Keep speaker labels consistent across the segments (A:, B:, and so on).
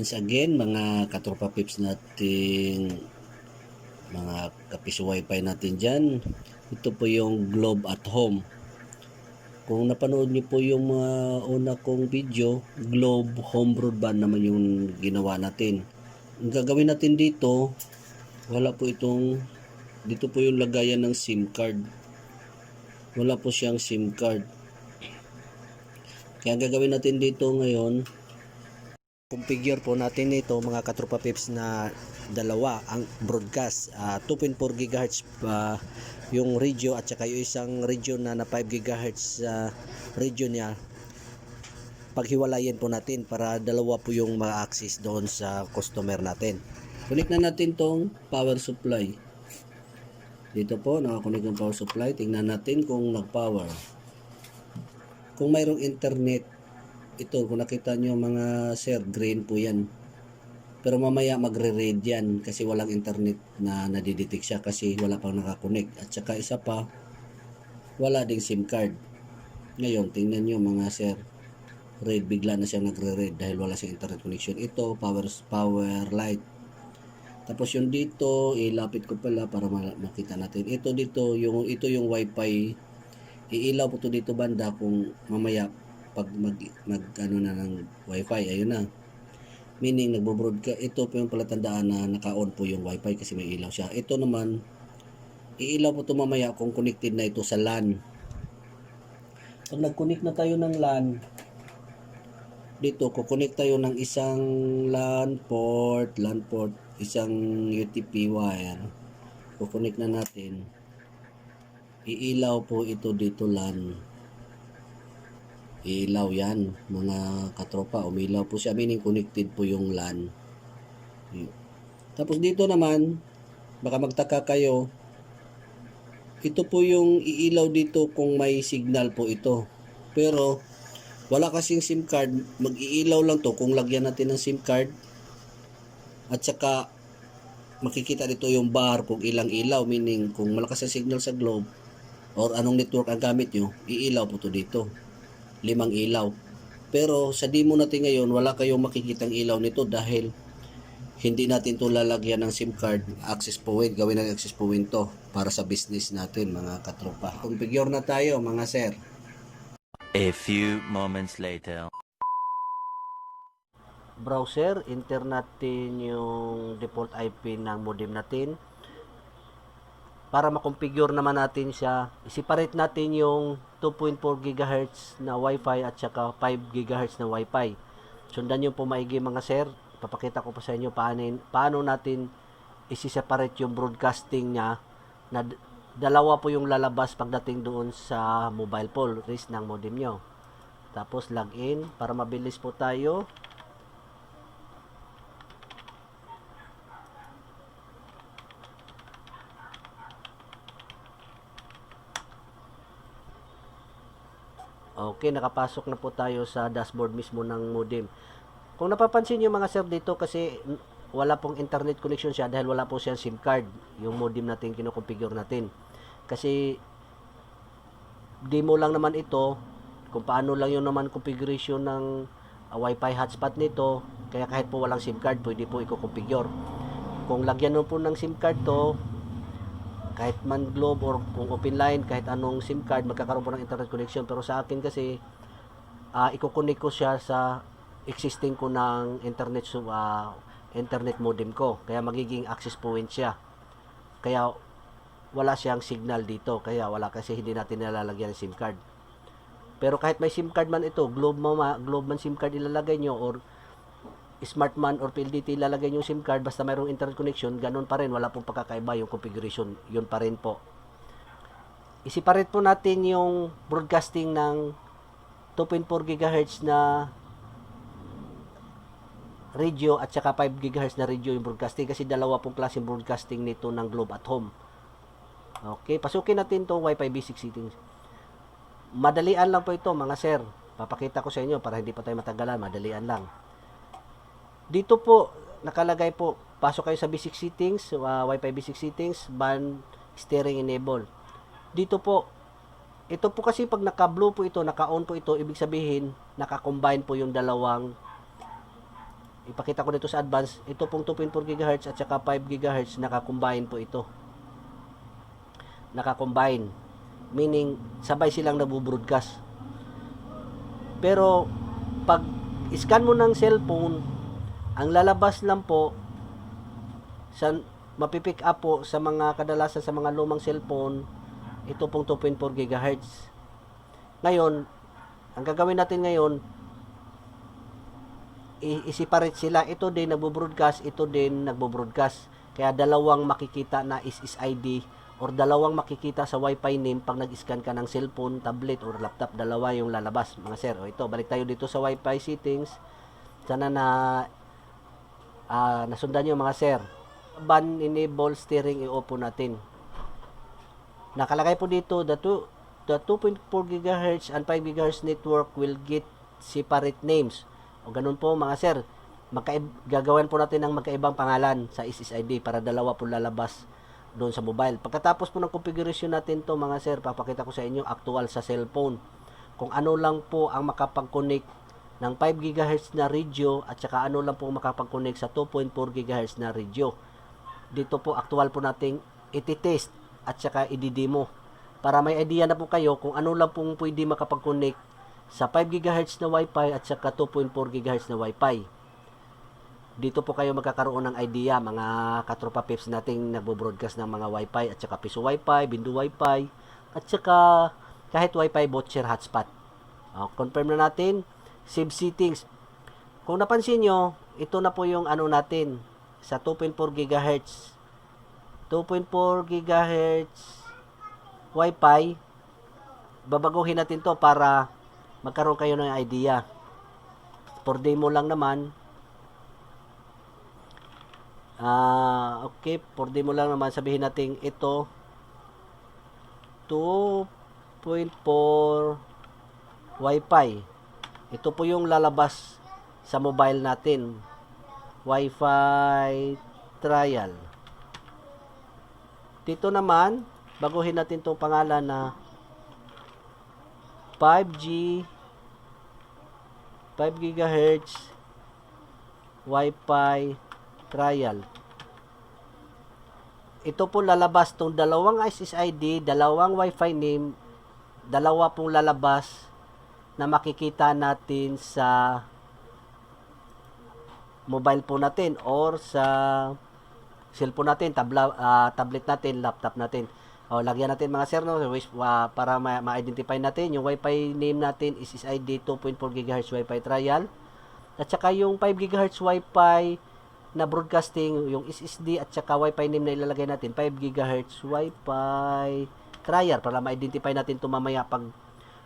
A: Once again, mga katropa pips nating mga kapis wifi natin dyan, ito po yung Globe at Home. Kung napanood niyo po yung mga una kong video, Globe Home Broadband naman yung ginawa natin. Ang gagawin natin dito, wala po dito po yung lagayan ng SIM card. Wala po siyang SIM card. Kaya ang gagawin natin dito ngayon, configure po natin ito mga katropa pips na dalawa ang broadcast 2.4 GHz yung radio at saka yung isang radio na 5 GHz radio niya, paghiwalayin po natin para dalawa po yung ma-access doon sa customer natin. Connect na natin tong power supply dito po, nakakonect ng power supply. Tingnan natin kung nag-power, kung mayroong internet. Ito, kung nakita nyo mga sir, green po yan. Pero mamaya magre-red yan kasi walang internet na nadidetect siya kasi wala pang nakakonect. At saka isa pa, wala ding SIM card. Ngayon, tingnan nyo mga sir, red, bigla na siya nagre-red dahil wala siyang internet connection. Ito, power light. Tapos yung dito, ilapit ko pala para makita natin. Ito yung wifi. Iilaw po to dito banda kung mamaya pag ano na ng wifi, ayun na, meaning nagbo-broadcast. Ito po yung palatandaan na naka-on po yung wifi kasi may ilaw siya. Ito naman, iilaw po ito mamaya kung connected na ito sa LAN. Pag nag-connect na tayo ng LAN, dito kukonect tayo ng isang LAN port, isang UTP wire. Kukonect na natin, iilaw po ito dito LAN. Ilaw yan mga katropa, umilaw po siya, meaning connected po yung LAN. Tapos dito naman, baka magtaka kayo, ito po yung iilaw dito kung may signal po ito. Pero wala kasing SIM card, mag-iilaw lang to kung lagyan natin ng SIM card. At saka makikita dito yung bar kung ilang ilaw, meaning kung malakas ang signal sa Globe or anong network ang gamit nyo, iilaw po to dito, 5 ilaw. Pero sa demo natin ngayon, wala kayong makikitang ilaw nito dahil hindi natin to lalagyan ng SIM card. Access point, gawin ng access point to para sa business natin mga katropa. Configure na tayo mga sir.
B: A few moments later.
A: Browser, enter natin yung default IP ng modem natin. Para makonfigure naman natin siya, i-separate natin yung 2.4 GHz na Wi-Fi at saka 5 GHz na Wi-Fi. Sundan nyo po maigi mga sir. Papakita ko pa sa inyo paano natin isi-separate yung broadcasting niya na dalawa po yung lalabas pagdating doon sa mobile phone list ng modem nyo. Tapos login para mabilis po tayo. Okay, nakapasok na po tayo sa dashboard mismo ng modem. Kung napapansin nyo mga sir dito, kasi wala pong internet connection siya dahil wala po siyang SIM card, yung modem natin kinoconfigure natin. Kasi demo lang naman ito, kung paano lang yung naman configuration ng Wi-Fi hotspot nito, kaya kahit po walang SIM card, pwede po i-configure. Kung lagyan mo po ng SIM card to, kahit man Globe or kung open line, kahit anong SIM card, magkakaroon po ng internet connection. Pero sa akin kasi, i-connect ko siya sa existing ko ng internet modem ko. Kaya magiging access point siya. Kaya wala siyang signal dito. Kaya wala, kasi hindi natin nilalagyan ng SIM card. Pero kahit may SIM card man ito, Globe man SIM card ilalagay nyo or Smartman or PLDT ilalagay yung SIM card, basta mayroong internet connection, ganun pa rin, wala pong pagkakaiba yung configuration, yun pa rin po. I-separate po natin yung broadcasting ng 2.4 GHz na radio at saka 5 GHz na radio yung broadcasting, kasi dalawa pong klaseng broadcasting nito ng Globe at Home. Okay, pasukin natin to Wi-Fi basic settings. Madalian lang po ito mga sir, papakita ko sa inyo para hindi pa tayo matagalan, madalian lang. Dito po, nakalagay po, pasok kayo sa basic settings, Wi-Fi basic settings, band steering enable. Dito po, ito po kasi pag naka-blue po ito, naka-on po ito, ibig sabihin, naka-combine po yung dalawang ipakita ko dito sa advance, ito pong 2.4 GHz at saka 5 GHz naka-combine po ito. Naka-combine. Meaning, sabay silang nagbo-broadcast. Pero, pag scan mo ng cellphone, ang lalabas lang po, mapipick up po sa mga kadalasan sa mga lumang cellphone, ito pong 2.4 GHz. Ngayon, ang gagawin natin ngayon, i-separate sila. Ito din nagbo-broadcast, ito din nagbo-broadcast. Kaya dalawang makikita na SSID or dalawang makikita sa Wi-Fi name pag nag-scan ka ng cellphone, tablet or laptop, dalawa yung lalabas, mga sir. O ito, balik tayo dito sa Wi-Fi settings. Sana na nasundan nyo, mga sir. Ban enable steering, i-off po natin. Nakalagay po dito, the 2.4 GHz and 5 GHz network will get separate names. O ganun po, mga sir. Gagawin po natin ng magkaibang pangalan sa SSID para dalawa po lalabas doon sa mobile. Pagkatapos po ng configuration natin to, mga sir, papakita ko sa inyo actual sa cellphone. Kung ano lang po ang makapag-connect ng 5 GHz na radio at saka ano lang po makapag-connect sa 2.4 GHz na radio. Dito po actual po nating iti-test at saka i-demo para may idea na po kayo kung ano lang pong pwede makapag-connect sa 5 GHz na Wi-Fi at saka 2.4 GHz na Wi-Fi. Dito po kayo magkakaroon ng idea, mga katropa pips nating nagbo-broadcast ng mga Wi-Fi at saka piso Wi-Fi, bindu Wi-Fi at saka kahit Wi-Fi voucher hotspot. Confirm na natin. Save settings. Kung napansin nyo, ito na po yung ano natin sa 2.4 GHz. 2.4 GHz Wi-Fi. Babaguhin natin to para magkaroon kayo ng idea. For demo lang naman. Okay, for demo lang naman, sabihin natin ito 2.4 Wi-Fi. Ito po yung lalabas sa mobile natin. Wi-Fi trial. Dito naman, baguhin natin itong pangalan na 5G 5 GHz Wi-Fi trial. Ito po lalabas tong dalawang SSID, dalawang Wi-Fi name, dalawa pong lalabas na makikita natin sa mobile po natin or sa cellphone natin, tablet natin, laptop natin. Lagyan natin, mga sir, no, para ma-identify natin yung Wi-Fi name natin is SSID 2.4 GHz Wi-Fi trial. At saka yung 5 GHz Wi-Fi na broadcasting, yung SSD at saka Wi-Fi name na ilalagay natin, 5 GHz Wi-Fi trial, para ma-identify natin ito mamaya pag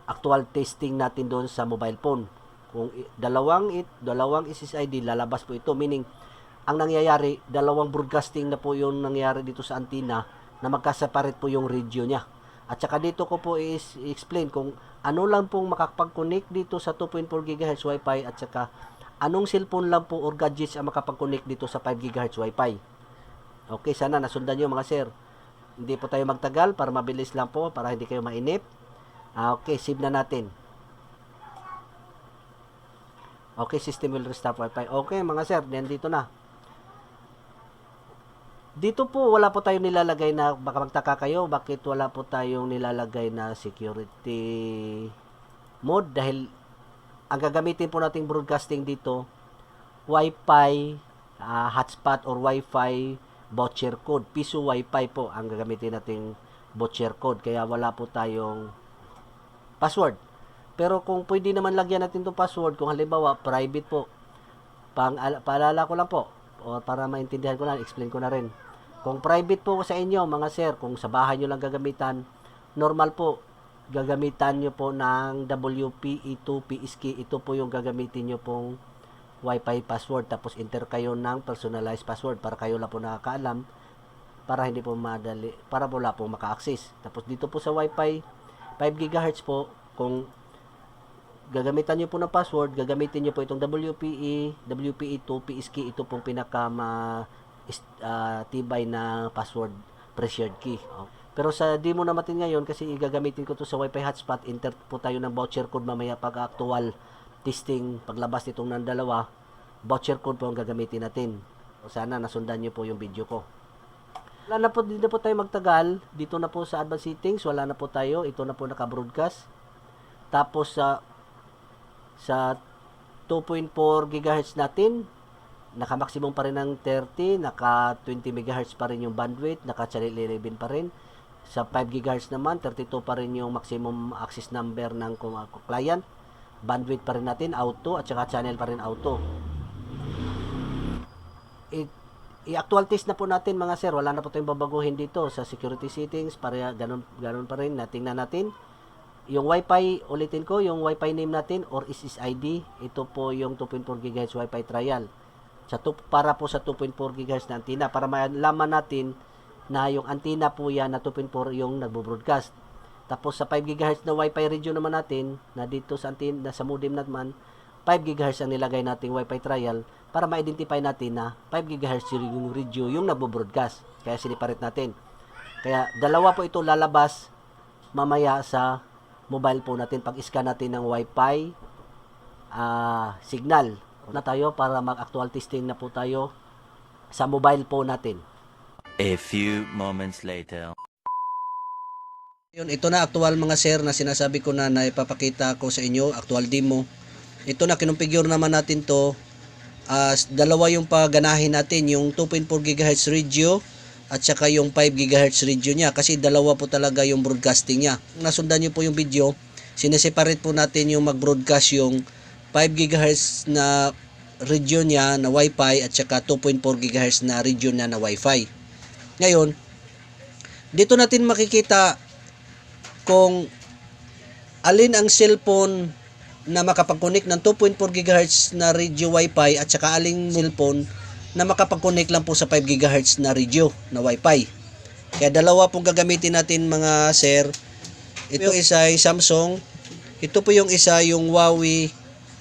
A: actual testing natin doon sa mobile phone. Kung dalawang SSID, lalabas po ito. Meaning, ang nangyayari, dalawang broadcasting na po yung nangyayari dito sa antenna na magkaseparate po yung radio niya. At saka dito ko po i-explain kung ano lang pong makapag-connect dito sa 2.4 GHz Wi-Fi at saka anong cellphone lang po or gadgets ang makapag-connect dito sa 5 GHz Wi-Fi. Okay, sana nasundan nyo, mga sir. Hindi po tayo magtagal para mabilis lang po, para hindi kayo mainip. Okay, save na natin. Okay, system will restart Wi-Fi. Okay, mga sir, nandito na. Dito po, wala po tayong nilalagay na, baka magtaka kayo, bakit wala po tayong nilalagay na security mode? Dahil ang gagamitin po nating broadcasting dito, Wi-Fi hotspot or Wi-Fi voucher code. Piso Wi-Fi po ang gagamitin nating voucher code. Kaya wala po tayong password. Pero kung pwede naman lagyan natin itong password, kung halimbawa private po, paalala ko lang po, o para maintindihan ko na, explain ko na rin. Kung private po sa inyo, mga sir, kung sa bahay nyo lang gagamitan, normal po, gagamitan nyo po ng WPE2 PS key. Ito po yung gagamitin nyo pong Wi-Fi password. Tapos enter kayo ng personalized password para kayo lang po nakakaalam, para hindi po madali, para wala po maka-access. Tapos dito po sa Wi-Fi 5 GHz po, kung gagamitan nyo po ng password, gagamitin nyo po itong WPE2 PS key. Ito pong pinaka tibay na password pre-shared key. Pero sa demo natin ngayon, kasi gagamitin ko to sa Wi-Fi hotspot, enter po tayo ng voucher code mamaya pag actual testing, paglabas nitong ng dalawa, voucher code po ang gagamitin natin. Sana nasundan nyo po yung video ko. Wala na po, hindi na po tayo magtagal. Dito na po sa advanced settings, wala na po tayo. Ito na po naka-broadcast. Tapos sa 2.4 GHz natin, naka-maximum pa rin ng 30, naka-20 MHz pa rin yung bandwidth, naka-channel 11 pa rin. Sa 5 GHz naman, 32 pa rin yung maximum access number ng client. Bandwidth pa rin natin, auto, at saka channel pa rin auto. I-actual test na po natin mga sir, wala na po tayong babaguhin dito sa security settings, para ganun pa rin. Tingnan natin yung Wi-Fi, ulitin ko, yung Wi-Fi name natin or SSID, ito po yung 2.4 GHz Wi-Fi trial. Para po sa 2.4 GHz na antenna, para malaman natin na yung antenna po yan na 2.4 yung nagbo-broadcast. Tapos sa 5 GHz na Wi-Fi radio naman natin, na dito sa antenna, sa modem naman, 5 GHz ang nilagay nating Wi-Fi trial para ma-identify natin na 5 GHz yung radio yung nagbo-broadcast. Kaya siniparate natin. Kaya dalawa po ito lalabas mamaya sa mobile phone natin pag scan natin ng Wi-Fi signal na tayo para mag-actual testing na po tayo sa mobile phone natin.
B: A few moments later.
A: Yun, ito na actual mga sir na sinasabi ko na ipapakita ko sa inyo, actual demo. Ito na, kinumpigure naman natin to. Dalawa yung paganahin natin, yung 2.4 GHz radio at saka yung 5 GHz radio niya, kasi dalawa po talaga yung broadcasting niya. Nasundan nyo po yung video, sineseparate po natin yung mag-broadcast yung 5 GHz na radio niya na Wi-Fi at saka 2.4 GHz na radio niya na Wi-Fi. Ngayon, dito natin makikita kung alin ang cellphone na makapag-connect ng 2.4 GHz na radio Wi-Fi at saka aling cellphone na makapag-connect lang po sa 5 GHz na radio na Wi-Fi. Kaya dalawa pong gagamitin natin mga sir. Ito isa ay Samsung. Ito po yung isa yung Huawei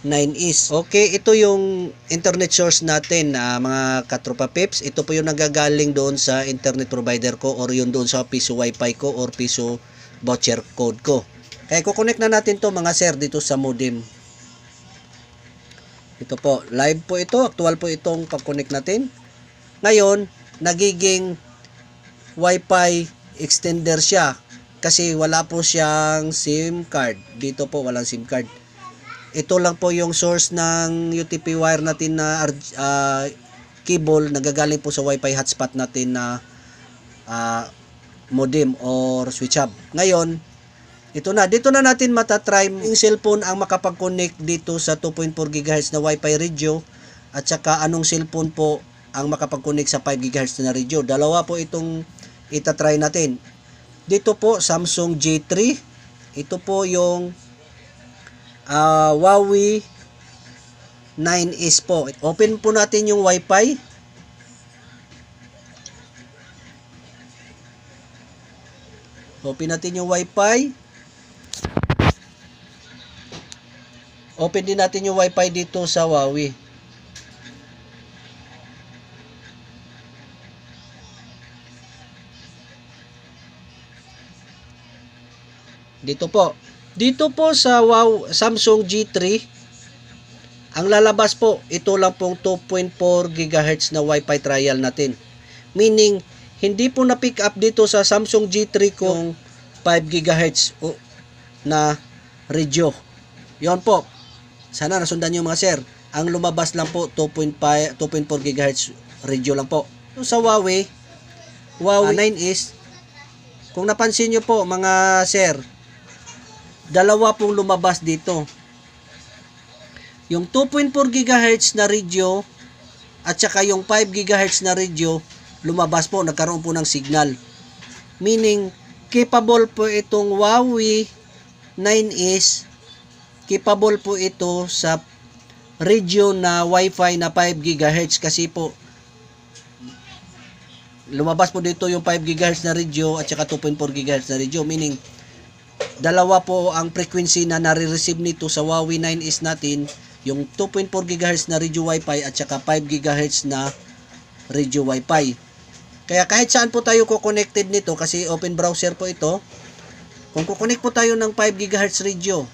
A: 9S. Okay, ito yung internet source natin mga katropa pips. Ito po yung nagagaling doon sa internet provider ko or yun doon sa piso Wi-Fi ko or piso voucher code ko. Kaya kukonect na natin to mga sir dito sa modem. Ito po, live po ito, actual po itong pag-connect natin. Ngayon, nagiging Wi-Fi extender siya kasi wala po siyang SIM card. Dito po walang SIM card. Ito lang po yung source ng UTP wire natin na cable, nagagaling po sa Wi-Fi hotspot natin na modem or switch hub. Ngayon, dito na natin matatry yung cellphone ang makapag-connect dito sa 2.4 GHz na Wi-Fi radio at saka anong cellphone po ang makapag-connect sa 5 GHz na radio. Dalawa po itong itatry natin. Dito po Samsung J3. Ito po yung Huawei 9S po. Open po natin yung Wi-Fi. Open natin yung Wi-Fi. Open din natin yung Wi-Fi dito sa Huawei. Dito po. Dito po sa Samsung J3, ang lalabas po, ito lang pong 2.4 GHz na Wi-Fi trial natin. Meaning, hindi po na-pick up dito sa Samsung J3 kung 5 GHz na radio. Yon po. Sana nasundan nyo mga sir. Ang lumabas lang po 2.4 GHz radio lang po. Sa Huawei 9S, kung napansin nyo po mga sir, dalawa pong lumabas dito. Yung 2.4 GHz na radio at saka yung 5 GHz na radio lumabas po, nagkaroon po ng signal. Meaning, capable po itong Huawei 9S, capable po ito sa radio na Wi-Fi na 5 GHz kasi po lumabas po dito yung 5 GHz na radio at saka 2.4 GHz na radio, meaning dalawa po ang frequency na nare-receive nito sa Huawei 9S natin, yung 2.4 GHz na radio Wi-Fi at saka 5 GHz na radio Wi-Fi. Kaya kahit saan po tayo ko-connected nito kasi open browser po ito, kung ko-connect po tayo ng 5 GHz radio,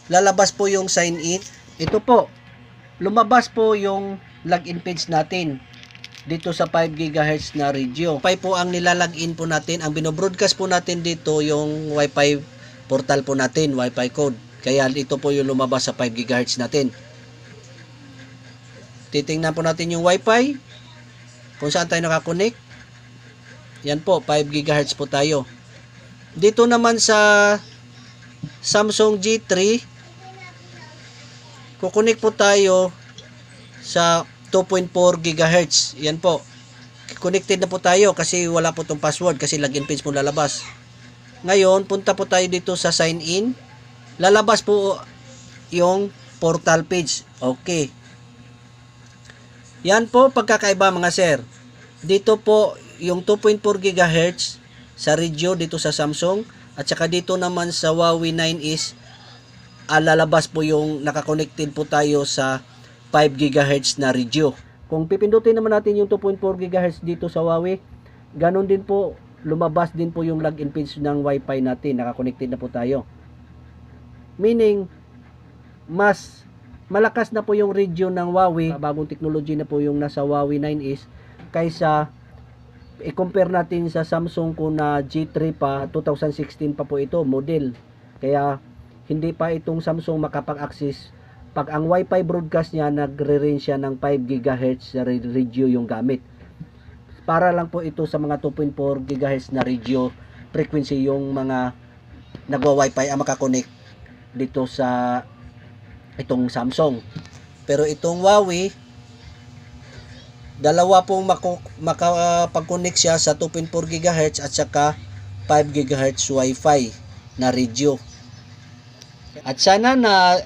A: lalabas po yung sign in. Ito po, lumabas po yung login page natin dito sa 5 GHz na radio. Wi-Fi po ang nilalagin po natin. Ang binobroadcast po natin dito yung Wi-Fi portal po natin, Wi-Fi code. Kaya ito po yung lumabas sa 5 GHz natin. Titingnan po natin yung Wi-Fi kung saan tayo nakakonect. Yan po, 5 GHz po tayo. Dito naman sa Samsung G3, kukonek po tayo sa 2.4 GHz. Yan po. Connected na po tayo kasi wala po itong password kasi login page po lalabas. Ngayon, punta po tayo dito sa sign in. Lalabas po yung portal page. Okay. Yan po pagkakaiba mga sir. Dito po yung 2.4 GHz sa radio dito sa Samsung at saka dito naman sa Huawei 9 is lalabas po yung nakakonected po tayo sa 5 GHz na radio. Kung pipindutin naman natin yung 2.4 GHz dito sa Huawei, ganun din po, lumabas din po yung login page ng Wi-Fi natin. Nakakonected na po tayo. Meaning, mas malakas na po yung radio ng Huawei, bagong technology na po yung nasa Huawei 9 is, kaysa i-compare natin sa Samsung ko na G3 pa, 2016 pa po ito, model. Kaya, hindi pa itong Samsung makapag-access. Pag ang Wi-Fi broadcast niya, nagre-range siya ng 5 GHz radio yung gamit. Para lang po ito sa mga 2.4 GHz na radio frequency yung mga nagwa-Wi-Fi ang makakonect dito sa itong Samsung. Pero itong Huawei, dalawa pong makapag-connect siya sa 2.4 GHz at saka 5 GHz Wi-Fi na radio. At sana na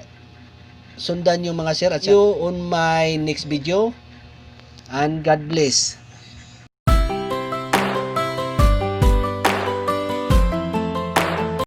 A: sundan yung mga sir at see you on my next video and God bless.